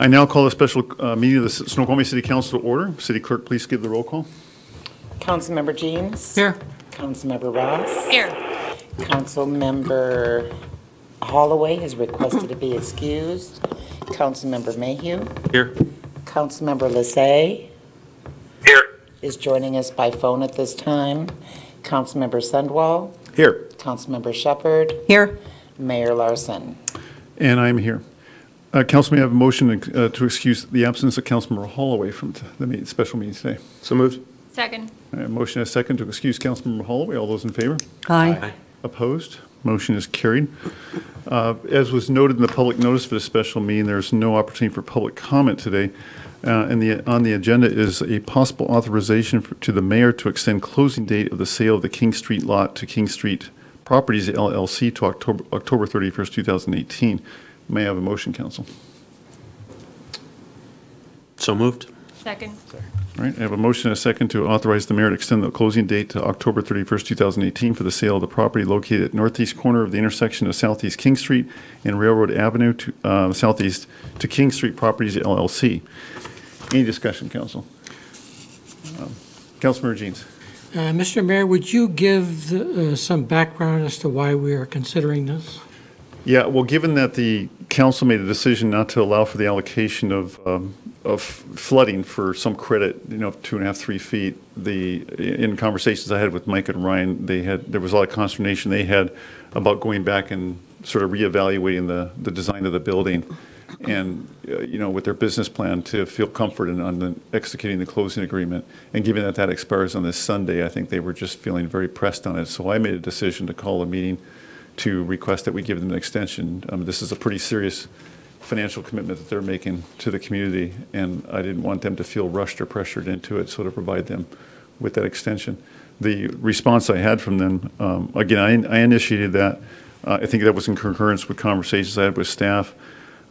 I now call a special meeting of the Snoqualmie City Council to order. City Clerk, please give the roll call. Councilmember Jeans. Here. Councilmember Ross. Here. Councilmember Holloway has requested to be excused. Councilmember Mayhew. Here. Councilmember Lassay. Here. Is joining us by phone at this time. Councilmember Sundwall. Here. Councilmember Shepherd. Here. Mayor Larson. And I'm here. Council, may I have a motion to excuse the absence of Councilmember Holloway from the special meeting today? So moved. Second. I have a motion and a second to excuse Councilmember Holloway. All those in favor? Aye. Opposed? Motion is carried. As was noted in the public notice for the special meeting, there's no opportunity for public comment today. On the agenda is a possible authorization to the mayor to extend closing date of the sale of the King Street lot to King Street Properties LLC to October 31st, 2018. May I have a motion, Council? So moved. Second. All right, I have a motion and a second to authorize the mayor to extend the closing date to October 31st, 2018 for the sale of the property located at northeast corner of the intersection of Southeast King Street and Railroad Avenue to southeast to King Street Properties LLC. Any discussion, Council? Councilmember Jeans. Mr. Mayor, would you give some background as to why we are considering this? Yeah, well, given that the council made a decision not to allow for the allocation of flooding for some credit, 2.5, 3 feet, in conversations I had with Mike and Ryan, there was a lot of consternation they had about going back and sort of reevaluating the design of the building, and with their business plan to feel comfort on executing the closing agreement. And given that expires on this Sunday, I think they were just feeling very pressed on it. So I made a decision to call a meeting to request that we give them an extension. This is a pretty serious financial commitment that they're making to the community, and I didn't want them to feel rushed or pressured into it, so to provide them with that extension. The response I had from them, again, I initiated that. I think that was in concurrence with conversations I had with staff.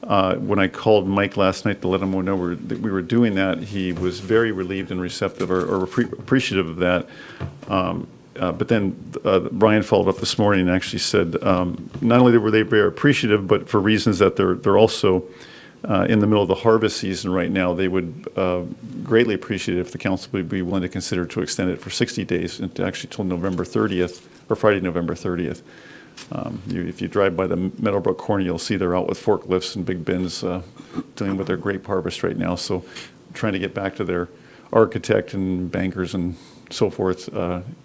When I called Mike last night to let him know that we were doing that, he was very relieved and receptive or appreciative of that. But then Ryan followed up this morning and actually said not only were they very appreciative, but for reasons that they're also in the middle of the harvest season right now, they would greatly appreciate it if the council would be willing to consider to extend it for 60 days and actually till November 30th or Friday, November 30th. If you drive by the Meadowbrook corner, you'll see they're out with forklifts and big bins dealing with their grape harvest right now. So trying to get back to their architect and bankers and so forth,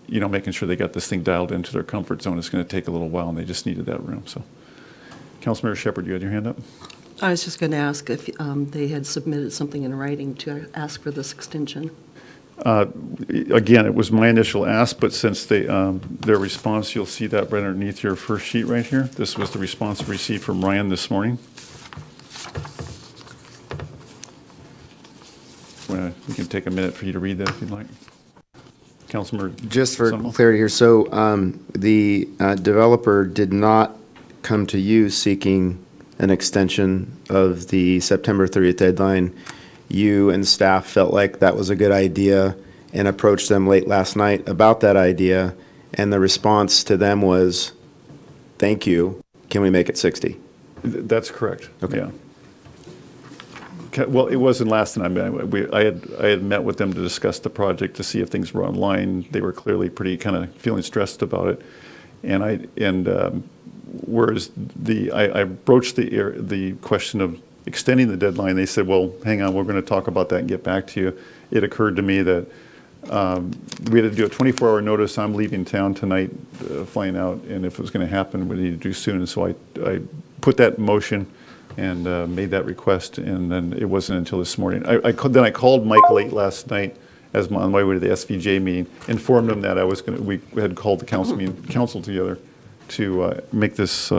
making sure they got this thing dialed into their comfort zone is going to take a little while, and they just needed that room. So, Councilmember Shepherd, you had your hand up? I was just going to ask if they had submitted something in writing to ask for this extension. Again, it was my initial ask, but since their response, you'll see that right underneath your first sheet right here. This was the response we received from Ryan this morning. We can take a minute for you to read that if you'd like. Councilmember. Just for Sundwall. clarity here, so the developer did not come to you seeking an extension of the September 30th deadline. You and staff felt like that was a good idea and approached them late last night about that idea, and the response to them was, thank you, can we make it 60? That's correct. Okay. Yeah. Well, it wasn't last time. I had met with them to discuss the project to see if things were online. They were clearly pretty kind of feeling stressed about it, whereas I broached the question of extending the deadline. They said, "Well, hang on, we're going to talk about that and get back to you." It occurred to me that we had to do a 24-hour notice. I'm leaving town tonight, flying out, and if it was going to happen, we need to do soon. And so I put that in motion and made that request, and then it wasn't until this morning. I called Mike late last night on my way to the SVJ meeting, informed him that we had called the council together to make this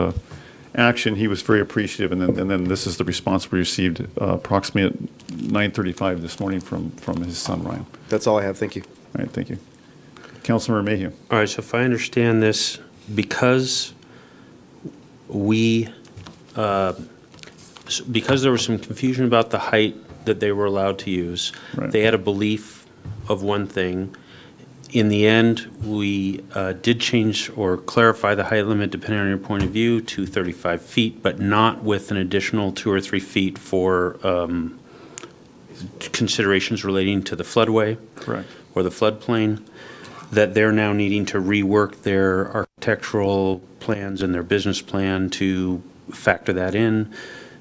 action. He was very appreciative, and then this is the response we received approximately at 9:35 this morning from his son Ryan. That's all I have. Thank you. All right, thank you. Councilmember Mayhew. All right, so if I understand this, because there was some confusion about the height that they were allowed to use, Right. they had a belief of one thing, In the end, we did change or clarify the height limit, depending on your point of view, to 35 feet, but not with an additional 2 or 3 feet for considerations relating to the floodway. Correct. Or the floodplain, that they're now needing to rework their architectural plans and their business plan to factor that in.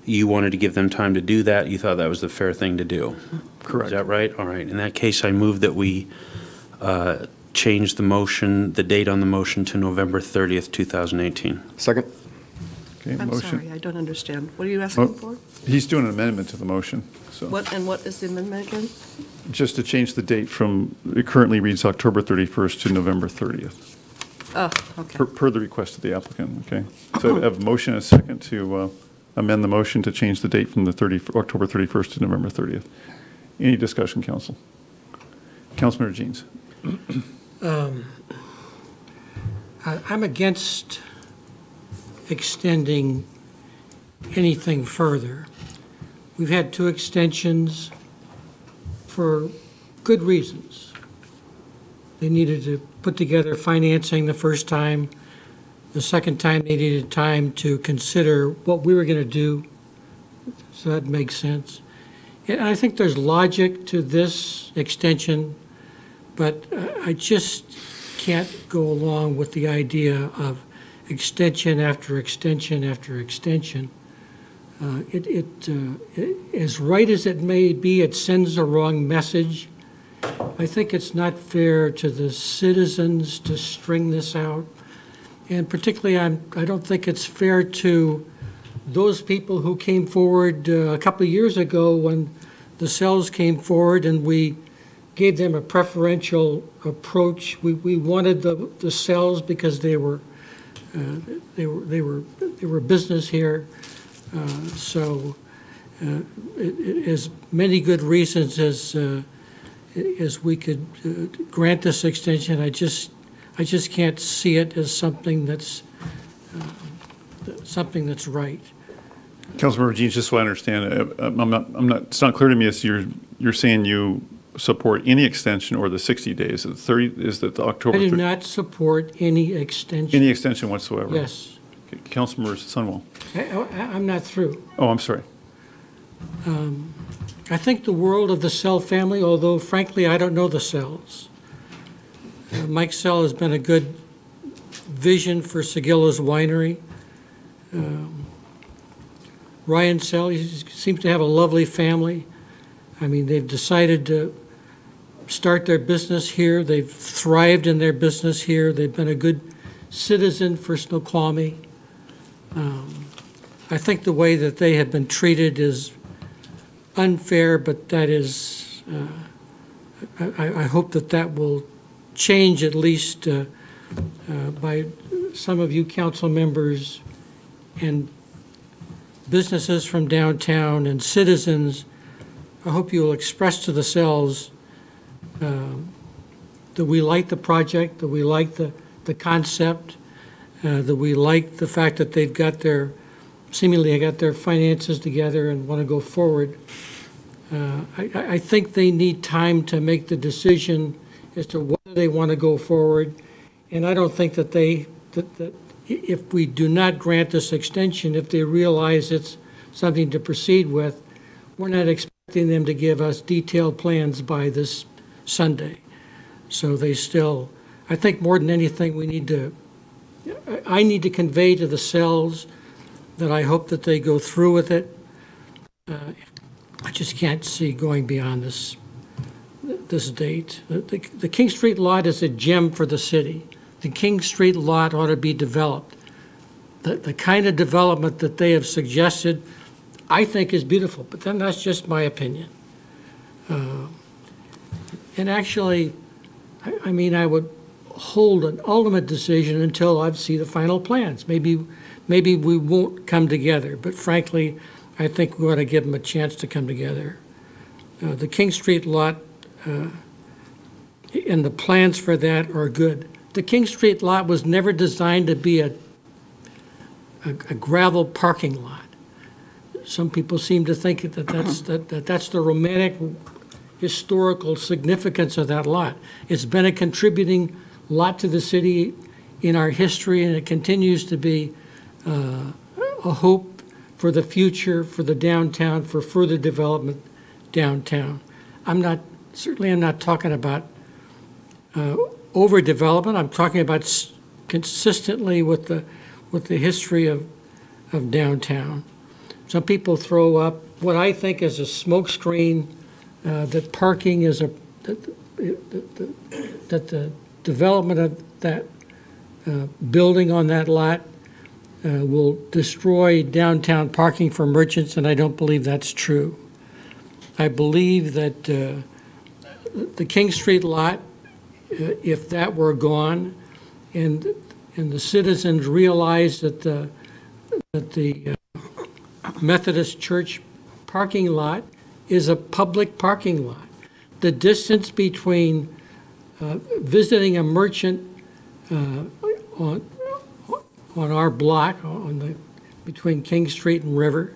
You wanted to give them time to do that. You thought that was the fair thing to do. Correct. Is that right? All right. In that case, I move that we change the motion, the date on the motion to November 30th, 2018. Second? Okay, I'm motion. sorry, I don't understand. What are you asking for? He's doing an amendment to the motion, so. What is the amendment again? Just to change the date from, it currently reads October 31st to November 30th, Oh, okay. per the request of the applicant, okay? So I have a motion and a second to amend the motion to change the date from the October 31st to November 30th. Any discussion, council? Councilmember Jeans. I'm against extending anything further. We've had 2 extensions for good reasons. They needed to put together financing the first time. The second time, they needed time to consider what we were going to do. So that makes sense. And I think there's logic to this extension, but I just can't go along with the idea of extension after extension after extension. As right as it may be, it sends the wrong message. I think it's not fair to the citizens to string this out. And particularly, I don't think it's fair to those people who came forward a couple of years ago when the cells came forward and we gave them a preferential approach. We wanted the cells because they were business here. So as many good reasons as we could grant this extension, I just can't see it as something that's right. Councilmember Jeans, just so I understand, it's not clear to me as you're saying you support any extension or the 60 days. The 30 is that the October. I do not support any extension. Any extension whatsoever. Yes. Okay. Councilmember Sunwell. I'm not through. Oh, I'm sorry. I think the world of the Sell family, although frankly I don't know the Sells. Mike Sell has been a good vision for Seguila's Winery. Ryan Sell, he seems to have a lovely family. I mean, they've decided to start their business here. They've thrived in their business here. They've been a good citizen for Snoqualmie. I think the way that they have been treated is unfair, but that is, I hope that will change at least by some of you council members and businesses from downtown and citizens. I hope you will express to the Sells that we like the project, that we like the concept, that we like the fact that they've got seemingly got their finances together and want to go forward. I think they need time to make the decision as to whether they want to go forward. And I don't think that that if we do not grant this extension, if they realize it's something to proceed with, we're not expecting them to give us detailed plans by this Sunday. So they still, I think more than anything, I need to convey to the Sells that I hope that they go through with it. I just can't see going beyond this date. The King Street lot is a gem for the city. The King Street lot ought to be developed. The kind of development that they have suggested, I think is beautiful, but then that's just my opinion. And actually, I mean, I would hold an ultimate decision until I see the final plans. Maybe we won't come together, but frankly, I think we ought to give them a chance to come together. The King Street lot and the plans for that are good. The King Street lot was never designed to be a gravel parking lot. Some people seem to think that that's the romantic historical significance of that lot. It's been a contributing lot to the city in our history, and it continues to be a hope for the future, for the downtown, for further development downtown. I'm not talking about overdevelopment. I'm talking about consistently with the history of downtown. Some people throw up what I think is a smokescreen that parking is that the development of that building on that lot will destroy downtown parking for merchants, and I don't believe that's true. I believe that the King Street lot, if that were gone, and the citizens realized that the Methodist Church parking lot is a public parking lot. The distance between visiting a merchant on our block, between King Street and River,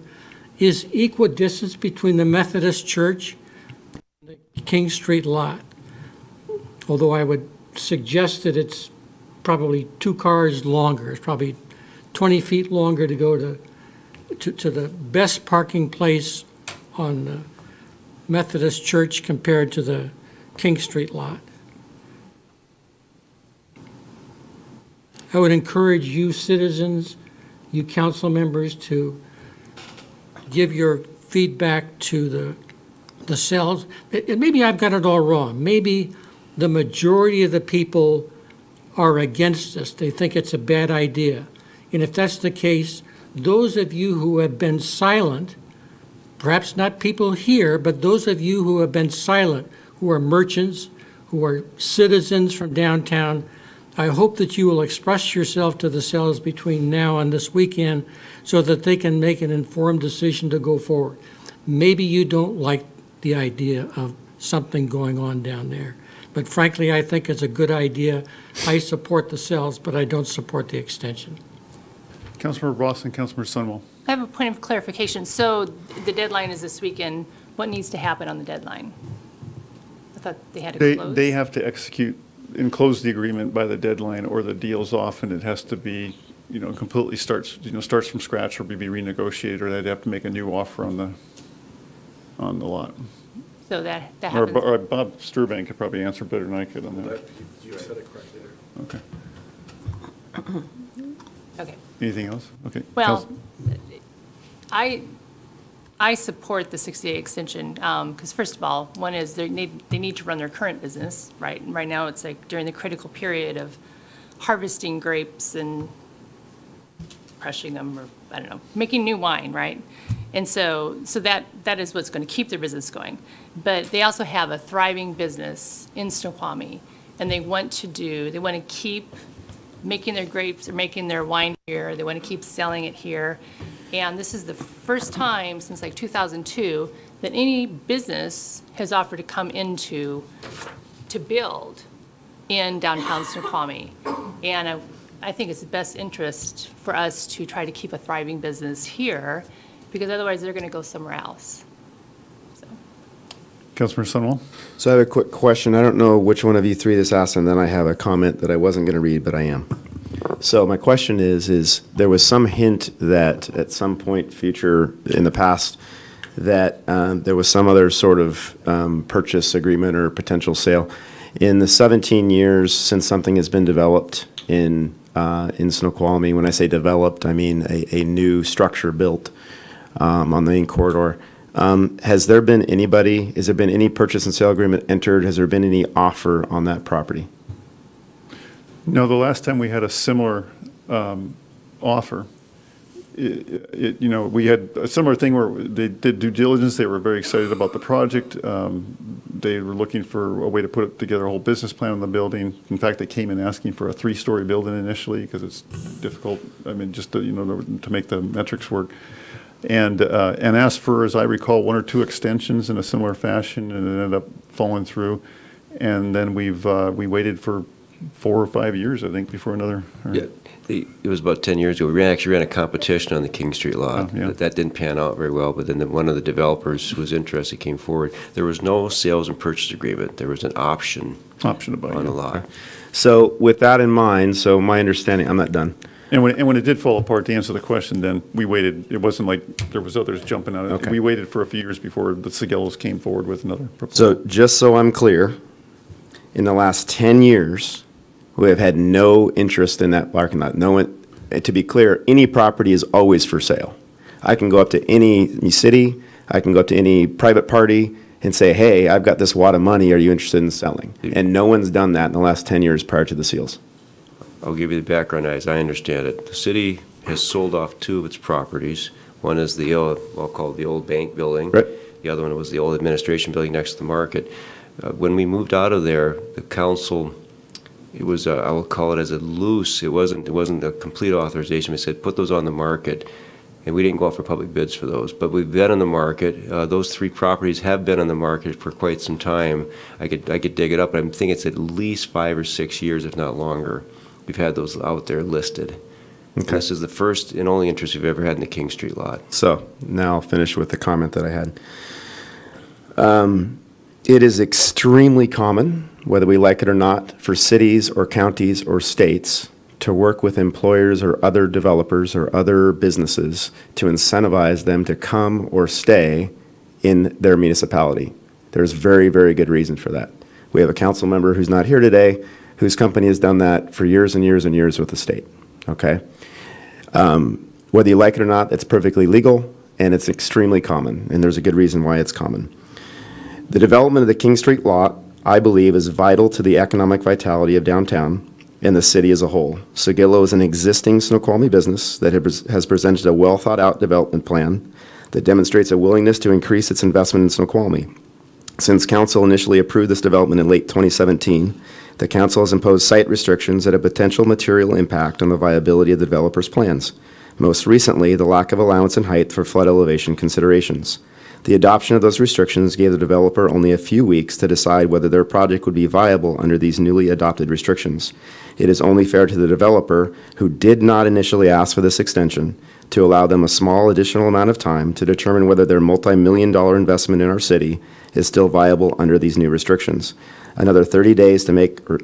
is equidistant between the Methodist Church and the King Street lot. Although I would suggest that it's probably 2 cars longer. It's probably 20 feet longer to go to the best parking place on the Methodist Church compared to the King Street lot. I would encourage you citizens, you council members, to give your feedback to the cells. Maybe I've got it all wrong. Maybe the majority of the people are against this. They think it's a bad idea. And if that's the case, those of you who have been silent, perhaps not people here, but those of you who have been silent, who are merchants, who are citizens from downtown, I hope that you will express yourself to the cells between now and this weekend so that they can make an informed decision to go forward. Maybe you don't like the idea of something going on down there, but frankly, I think it's a good idea. I support the cells, but I don't support the extension. Councilmember Ross and Councilmember Sunwell. I have a point of clarification. So the deadline is this weekend. What needs to happen on the deadline? I thought they had to close. They have to execute and close the agreement by the deadline, or the deal's off, and it has to be, completely starts from scratch, or be renegotiated, or they'd have to make a new offer on the lot. So that Or happens. Bob Sturbank could probably answer better than I could on that. You said it correctly there. Okay. Okay. Anything else? Okay. Well, I support the 60-day extension because, first of all, one is they need to run their current business, right? And right now, it's like during the critical period of harvesting grapes and crushing them, or I don't know, making new wine, right? And so that is what's going to keep their business going. But they also have a thriving business in Snoqualmie, and they want to keep making their grapes or making their wine here. They want to keep selling it here. And this is the first time since like 2002 that any business has offered to come to build in downtown Snoqualmie. And I think it's the best interest for us to try to keep a thriving business here, because otherwise they're going to go somewhere else. So. Councilmember Sunwell. So I have a quick question. I don't know which one of you three this asked, and then I have a comment that I wasn't going to read, but I am. So my question is there was some hint that at some point future in the past that there was some other sort of purchase agreement or potential sale. In the 17 years since something has been developed in Snoqualmie, when I say developed, I mean a new structure built on the main corridor. Has there been any purchase and sale agreement entered? Has there been any offer on that property? No, the last time we had a similar offer, we had a similar thing where they did due diligence. They were very excited about the project. They were looking for a way to put together a whole business plan on the building. In fact, they came in asking for a 3-story building initially because it's difficult. I mean, just to make the metrics work. And asked for, as I recall, 1 or 2 extensions in a similar fashion, and it ended up falling through. And then we waited for 4 or 5 years, I think, before another. Yeah, it was about 10 years ago. We actually ran a competition on the King Street lot. Oh, yeah. That didn't pan out very well, but then one of the developers who was interested came forward. There was no sales and purchase agreement. There was an option Option to buy. on yeah. the lot. So with that in mind, so my understanding, I'm not done. And when it did fall apart, to answer the question, then we waited. It wasn't like there was others jumping on it. Okay. We waited for a few years before the Segellos came forward with another proposal. So just so I'm clear, in the last 10 years, we have had no interest in that parking lot. No one, to be clear, any property is always for sale. I can go up to any city, I can go up to any private party and say, hey, I've got this wad of money, are you interested in selling? And no one's done that in the last 10 years prior to the seals. I'll give you the background as I understand it. The city has sold off 2 of its properties. One is the old, I'll call it the old bank building. Right. The other one was the old administration building next to the market. When we moved out of there, the council, it was, I will call it as a loose, it wasn't a complete authorization. We said, put those on the market. And we didn't go out for public bids for those. But we've been on the market. Those 3 properties have been on the market for quite some time. I could dig it up, but I think it's at least 5 or 6 years, if not longer. We've had those out there listed. Okay. This is the first and only interest we've ever had in the King Street lot. So now I'll finish with the comment that I had. It is extremely common, whether we like it or not, for cities or counties or states to work with employers or other developers or other businesses to incentivize them to come or stay in their municipality. There's very, very good reason for that. We have a council member who's not here today, whose company has done that for years and years and years with the state, okay? Whether you like it or not, it's perfectly legal, and it's extremely common, and there's a good reason why it's common. The development of the King Street lot, I believe, is vital to the economic vitality of downtown and the city as a whole. Segello is an existing Snoqualmie business that has presented a well-thought-out development plan that demonstrates a willingness to increase its investment in Snoqualmie. Since council initially approved this development in late 2017, the council has imposed site restrictions that have potential material impact on the viability of the developer's plans. Most recently, the lack of allowance in height for flood elevation considerations. The adoption of those restrictions gave the developer only a few weeks to decide whether their project would be viable under these newly adopted restrictions. It is only fair to the developer, who did not initially ask for this extension, to allow them a small additional amount of time to determine whether their multi-million-dollar investment in our city is still viable under these new restrictions. Another 30 days to make, or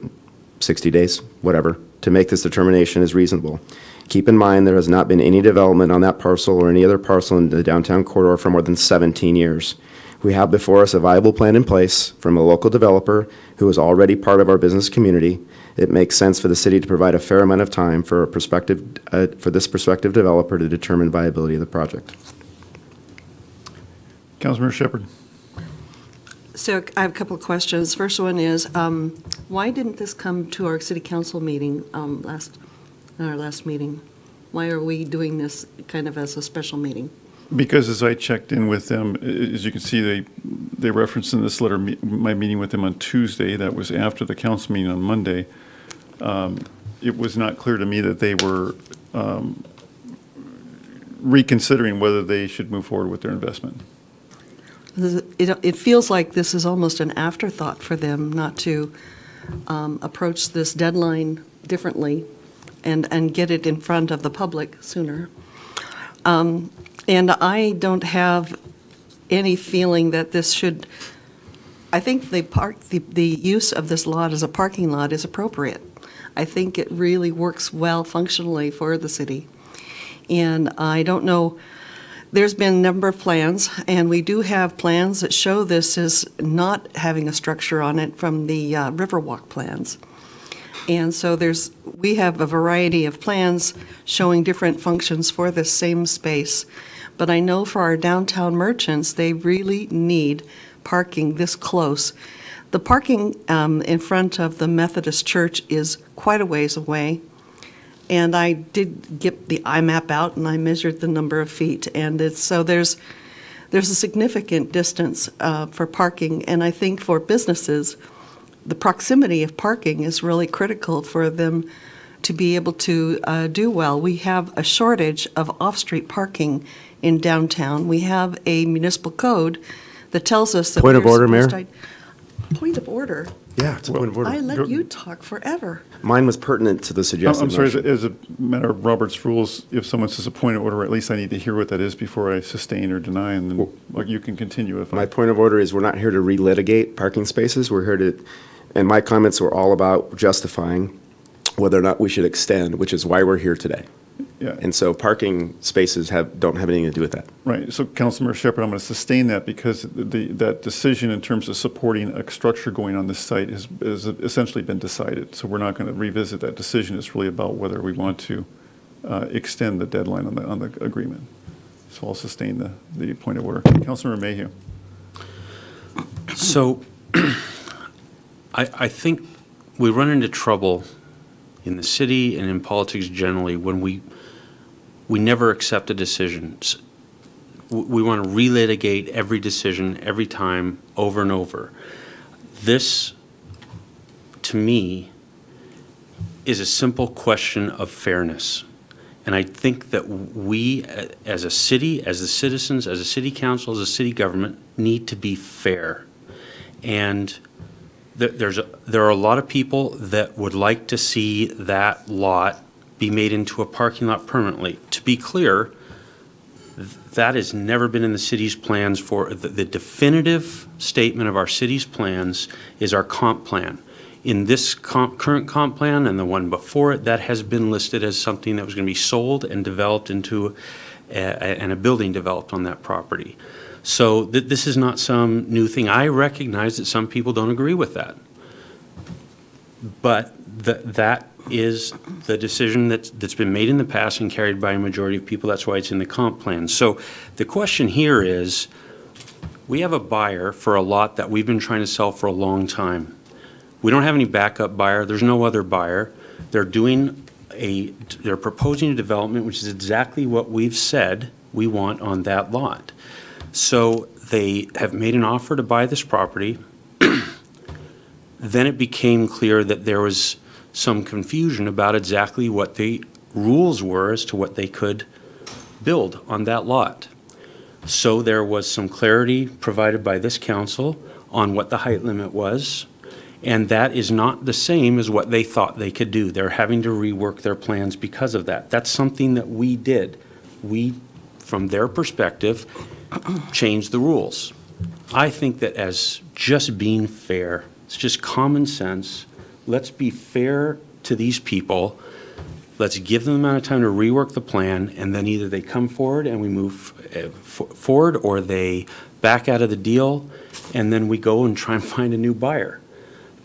60 days, whatever, to make this determination is reasonable. Keep in mind there has not been any development on that parcel or any other parcel in the downtown corridor for more than 17 years. We have before us a viable plan in place from a local developer who is already part of our business community. It makes sense for the city to provide a fair amount of time for this prospective developer to determine viability of the project. Councilmember Shepherd. So I have a couple of questions. First one is, why didn't this come to our city council meeting our last meeting? Why are we doing this kind of as a special meeting? Because as I checked in with them, as you can see, they referenced in this letter my meeting with them on Tuesday. That was after the council meeting on Monday. It was not clear to me that they were reconsidering whether they should move forward with their investment. It feels like this is almost an afterthought for them not to approach this deadline differently and get it in front of the public sooner. And I don't have any feeling that this should, I think the use of this lot as a parking lot is appropriate. I think it really works well functionally for the city. And I don't know, there's been a number of plans, and we do have plans that show this as not having a structure on it from the Riverwalk plans. And so we have a variety of plans showing different functions for this same space. But I know for our downtown merchants, they really need parking this close. The parking in front of the Methodist Church is quite a ways away. And I did get the iMap out and I measured the number of feet. And so there's a significant distance for parking. And I think for businesses, the proximity of parking is really critical for them to be able to do well. We have a shortage of off-street parking in downtown. We have a municipal code that tells us that Point of order, Mayor? Point of order. Yeah, it's a point of order. I let you talk forever. Mine was pertinent to the suggested I'm sorry, motion. as a matter of Robert's rules, if someone says a point of order, at least I need to hear what that is before I sustain or deny, and then you can continue if My I. point of order is we're not here to relitigate parking spaces. We're here to, and my comments were all about justifying whether or not we should extend, which is why we're here today. Yeah. And so parking spaces don't have anything to do with that. Right, so Councilmember Shepherd, I'm going to sustain that because that decision in terms of supporting a structure going on this site has essentially been decided. So we're not going to revisit that decision. It's really about whether we want to extend the deadline on the agreement. So I'll sustain the point of order. Councilmember Mayhew. So I think we run into trouble in the city and in politics generally when we never accept a decision. We want to relitigate every decision every time over and over. This, to me, is a simple question of fairness. And I think that we, as a city, as the citizens, as a city council, as a city government, need to be fair. And there are a lot of people that would like to see that lot be made into a parking lot permanently. To be clear, that has never been in the city's plans. For the definitive statement of our city's plans is our comp plan. In this current comp plan and the one before it, that has been listed as something that was going to be sold and developed into and a building developed on that property. So this is not some new thing. I recognize that some people don't agree with that. But that is the decision that's been made in the past and carried by a majority of people. That's why it's in the comp plan. So the question here is, we have a buyer for a lot that we've been trying to sell for a long time. We don't have any backup buyer. There's no other buyer. They're proposing a development, which is exactly what we've said we want on that lot. So they have made an offer to buy this property. Then it became clear that there was some confusion about exactly what the rules were as to what they could build on that lot. So there was some clarity provided by this council on what the height limit was, and that is not the same as what they thought they could do. They're having to rework their plans because of that. That's something that we did. We, from their perspective, changed the rules. I think that as just being fair, it's just common sense. Let's be fair to these people. Let's give them the amount of time to rework the plan, and then either they come forward and we move forward, or they back out of the deal, and then we go and try and find a new buyer.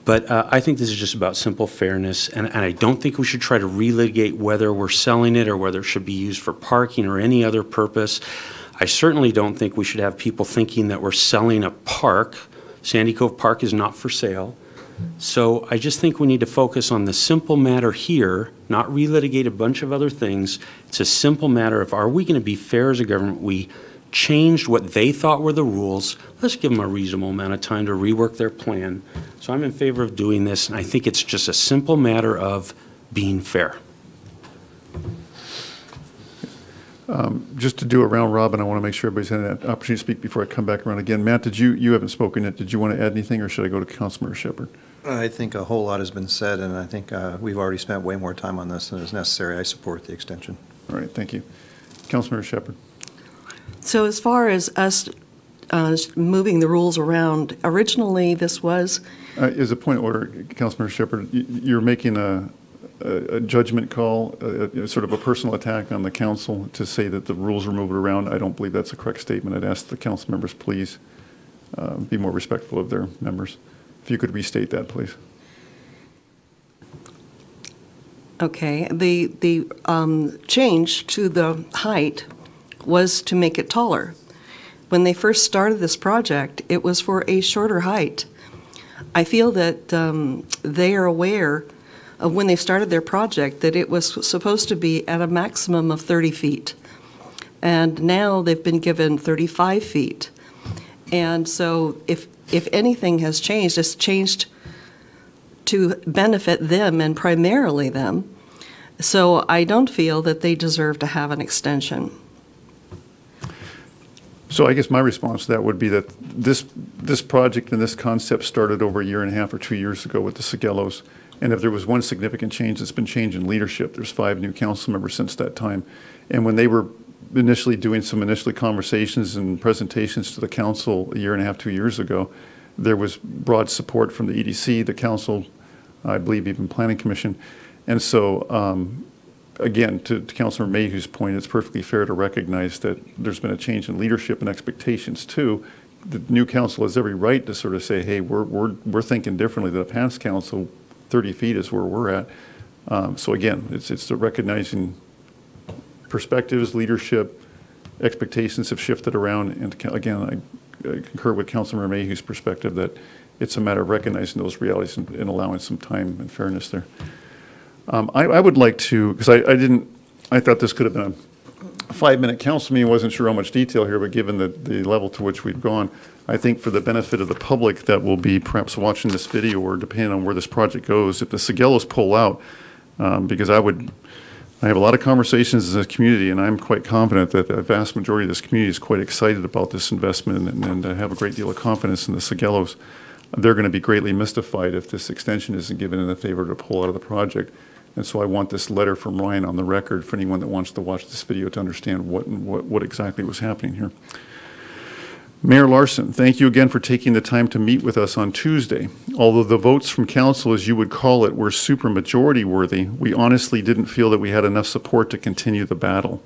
But I think this is just about simple fairness, and I don't think we should try to relitigate whether we're selling it or whether it should be used for parking or any other purpose. I certainly don't think we should have people thinking that we're selling a park. Sandy Cove Park is not for sale. So I just think we need to focus on the simple matter here, not relitigate a bunch of other things. It's a simple matter of, are we going to be fair as a government? We changed what they thought were the rules. Let's give them a reasonable amount of time to rework their plan. So I'm in favor of doing this, and I think it's just a simple matter of being fair. Just to do a round robin, I want to make sure everybody's had that opportunity to speak before I come back around again. Matt, you haven't spoken yet. Did you want to add anything, or should I go to Councilmember Shepherd? I think a whole lot has been said, and I think we've already spent way more time on this than is necessary. I support the extension. All right, thank you. Councilmember Shepherd. So as far as us moving the rules around, originally this was... As a point of order, Councilmember Shepherd, you're making a judgment call, sort of a personal attack on the council to say that the rules were moved around. I don't believe that's a correct statement. I'd ask the council members, please be more respectful of their members. If you could restate that, please. Okay, the change to the height was to make it taller. When they first started this project, it was for a shorter height. I feel that they are aware of, when they started their project, that it was supposed to be at a maximum of 30 feet. And now they've been given 35 feet. And so if anything has changed, it's changed to benefit them and primarily them. So I don't feel that they deserve to have an extension. So I guess my response to that would be that this project and this concept started over a year and a half or 2 years ago with the Sigellos. And if there was one significant change, it's been change in leadership. There's 5 new council members since that time. And when they were initially doing some initial conversations and presentations to the council a year and a half, 2 years ago, there was broad support from the EDC, the council, I believe even Planning Commission. And so, again, to Councilor Mayhew's point, it's perfectly fair to recognize that there's been a change in leadership and expectations too. The new council has every right to sort of say, hey, we're thinking differently than the past council. 30 feet is where we're at. So again, it's the recognizing perspectives, leadership, expectations have shifted around. And again, I concur with Councilor Mayhew's perspective that it's a matter of recognizing those realities and allowing some time and fairness there. I would like to, because I thought this could have been a 5-minute council meeting. Wasn't sure how much detail here, but given the level to which we've gone, I think for the benefit of the public that will be perhaps watching this video or depending on where this project goes, if the Sigellos pull out, because I have a lot of conversations as a community, and I'm quite confident that the vast majority of this community is quite excited about this investment and have a great deal of confidence in the Sigellos. They're going to be greatly mystified if this extension isn't given in the favor to pull out of the project. And so I want this letter from Ryan on the record for anyone that wants to watch this video to understand what exactly was happening here. Mayor Larson, thank you again for taking the time to meet with us on Tuesday. Although the votes from council, as you would call it, were supermajority worthy, we honestly didn't feel that we had enough support to continue the battle.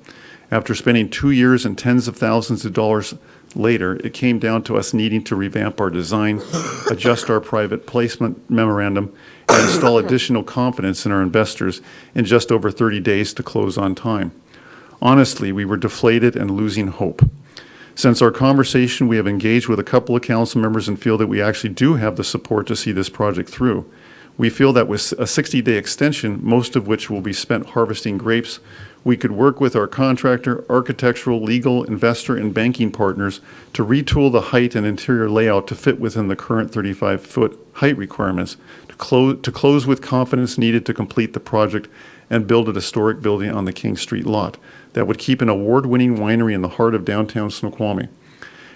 After spending 2 years and tens of thousands of dollars later, it came down to us needing to revamp our design, adjust our private placement memorandum, and install additional confidence in our investors in just over 30 days to close on time. Honestly, we were deflated and losing hope. Since our conversation, we have engaged with a couple of council members and feel that we actually do have the support to see this project through. We feel that with a 60-day extension, most of which will be spent harvesting grapes, we could work with our contractor, architectural, legal, investor, and banking partners to retool the height and interior layout to fit within the current 35-foot height requirements, to close with confidence needed to complete the project and build a historic building on the King Street lot that would keep an award-winning winery in the heart of downtown Snoqualmie.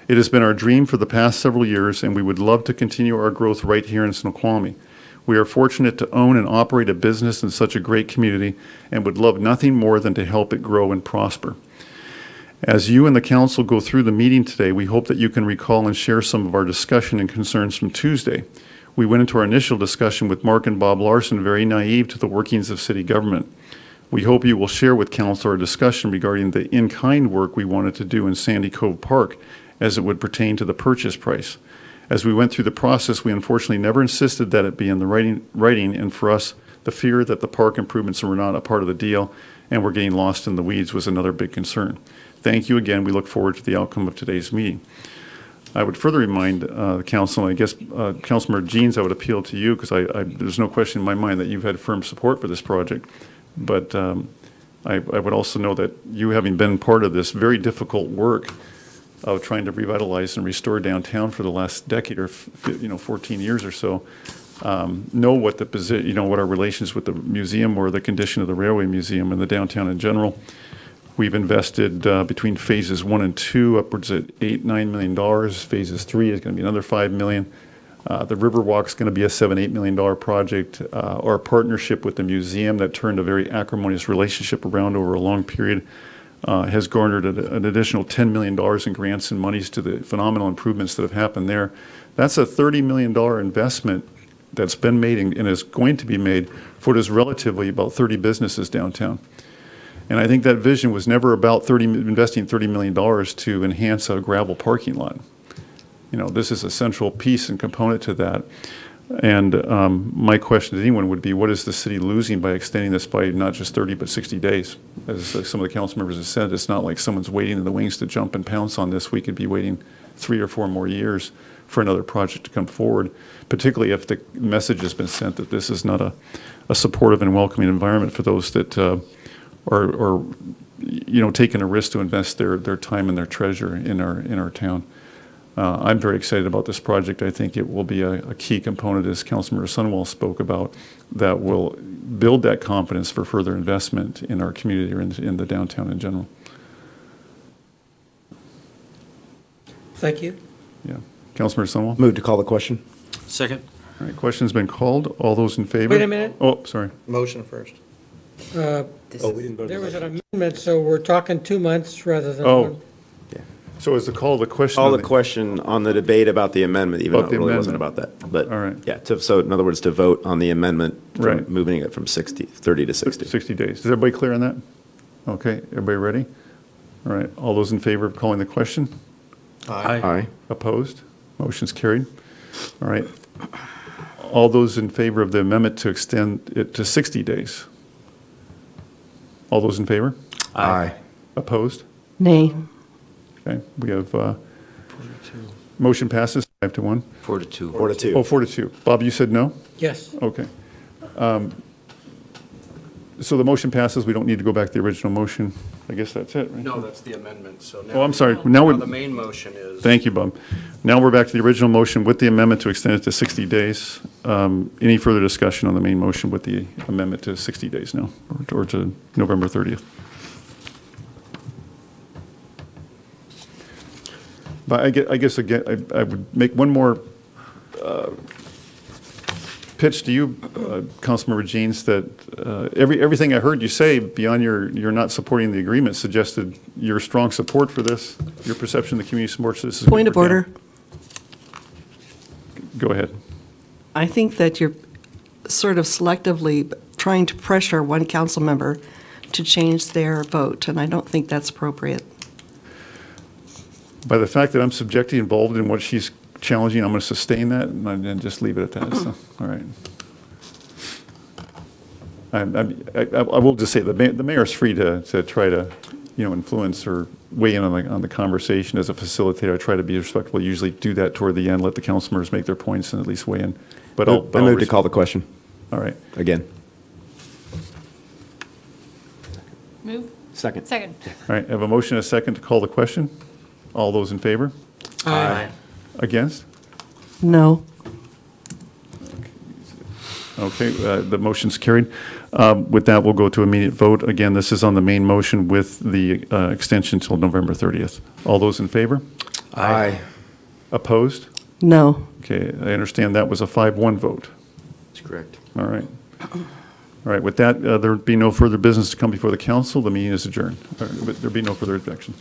It has been our dream for the past several years, and we would love to continue our growth right here in Snoqualmie. We are fortunate to own and operate a business in such a great community and would love nothing more than to help it grow and prosper. As you and the council go through the meeting today, we hope that you can recall and share some of our discussion and concerns from Tuesday. We went into our initial discussion with Mark and Bob Larson very naive to the workings of city government. We hope you will share with council our discussion regarding the in-kind work we wanted to do in Sandy Cove Park as it would pertain to the purchase price. As we went through the process, we unfortunately never insisted that it be in the writing, and for us, the fear that the park improvements were not a part of the deal and we're getting lost in the weeds was another big concern. Thank you again. We look forward to the outcome of today's meeting. I would further remind the council, and I guess Councilmember Jeans, I would appeal to you because there's no question in my mind that you've had firm support for this project. But I would also know that you, having been part of this very difficult work of trying to revitalize and restore downtown for the last decade or 14 years or so, know what the position, what our relations with the museum or the condition of the Railway Museum and the downtown in general. We've invested between phases 1 and 2 upwards at $8–9 million. Phases 3 is going to be another $5 million. The Riverwalk is going to be a $7–8 million project. Our partnership with the museum that turned a very acrimonious relationship around over a long period has garnered an additional $10 million in grants and monies to the phenomenal improvements that have happened there. That's a $30 million investment that's been made and is going to be made for what is relatively about 30 businesses downtown. And I think that vision was never about investing $30 million to enhance a gravel parking lot. This is a central piece and component to that. And my question to anyone would be, what is the city losing by extending this by not just 30 but 60 days? As some of the council members have said, it's not like someone's waiting in the wings to jump and pounce on this. We could be waiting 3 or 4 more years for another project to come forward, particularly if the message has been sent that this is not a supportive and welcoming environment for those that are taking a risk to invest their time and their treasure in our town. I'm very excited about this project. I think it will be a key component, as Councilmember Sunwell spoke about, that will build that confidence for further investment in our community or in the downtown in general. Thank you. Yeah. Councilmember Sunwell? Move to call the question. Second. All right, question's been called. All those in favor? Wait a minute. Oh, sorry. Motion first. Uh, We didn't vote. There was an amendment, so we're talking 2 months rather than Oh. one. So is the call the question? Call on the question on the debate about the amendment, even though About it the really wasn't amendment. about that. But, All right. yeah, so in other words, to vote on the amendment, Right. moving it from 30 to 60. 60 days. Is everybody clear on that? Okay, everybody ready? All right, all those in favor of calling the question? Aye. Opposed? Motion's carried. All right. All those in favor of the amendment to extend it to 60 days? All those in favor? Aye. Opposed? Nay. Okay, we have, motion passes 5-1. 4-2. 4-2. Oh, 4-2. Bob, you said no? Yes. Okay. So the motion passes, we don't need to go back to the original motion. I guess that's it, right? No, that's the amendment, so now. Oh, I'm sorry. Now we're, The main motion is. thank you, Bob. Now we're back to the original motion with the amendment to extend it to 60 days. Any further discussion on the main motion with the amendment to 60 days now, or to November 30th? But I guess, again, I would make one more pitch to you, Councilmember Jeans, that everything I heard you say beyond you're not supporting the agreement suggested your strong support for this, your perception of the community supports this. Point of order. Go ahead. I think that you're sort of selectively trying to pressure one council member to change their vote, and I don't think that's appropriate. By the fact that I'm subjectively involved in what she's challenging, I'm going to sustain that and just leave it at that. So, all right. I will just say the mayor's free to try to, influence or weigh in on the conversation as a facilitator. I try to be respectful. Usually do that toward the end, let the council members make their points and at least weigh in. But I move to call the question All right. again. Move? Second. Second. All right. I have a motion and a second to call the question. All those in favor? Aye. Against? No. Okay, the motion's carried. With that, we'll go to immediate vote. Again, this is on the main motion with the extension till November 30th. All those in favor? Aye. Opposed? No. Okay, I understand that was a 5-1 vote. That's correct. All right. All right, with that, there be no further business to come before the council. The meeting is adjourned. There be no further objection.